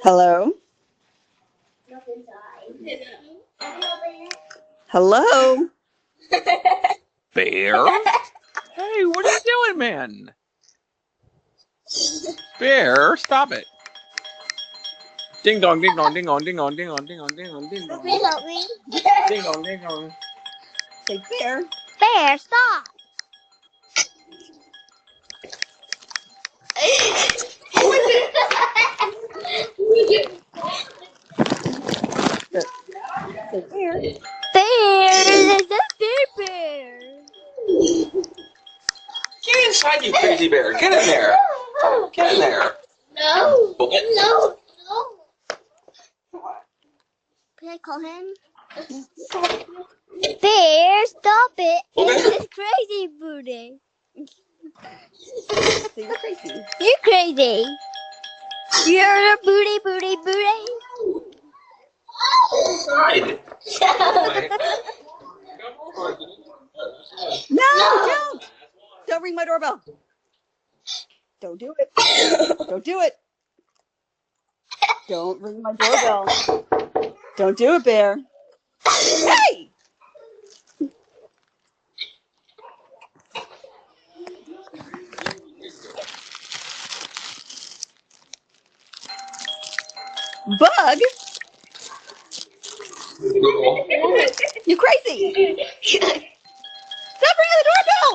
Hello? Hello? Bear? Hey, what are you doing, man? Bear, stop it. Ding dong, ding dong, ding dong, ding dong, ding dong, ding dong, ding dong, ding dong. Ding dong, ding dong. Say Bear. Bear, stop. Say Bear. Bear, there's a bear. Get inside, you crazy bear. Get in there. Get in there. No. What? No. Can I call him? Bear, stop it. It's crazy booty. Say you're crazy. You're crazy. You're a booty. Inside. No, don't. Don't ring my doorbell. Don't do it. Don't do it. Don't ring my doorbell. Don't do it, Bear. Hey! Bug? You crazy. Stop ringing the doorbell.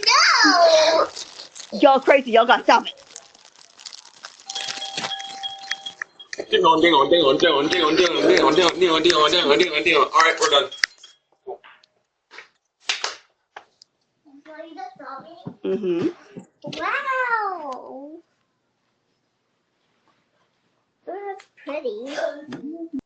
No. Y'all crazy. Y'all gotta stop it. Ding dong, ding dong, ding dong, ding dong, ding dong, ding dong, ding dong, ding dong, ding dong, ding dong, ding dong, ding dong, ding dong. All right, we're done. Mm-hmm. Wow. Oh, that's pretty.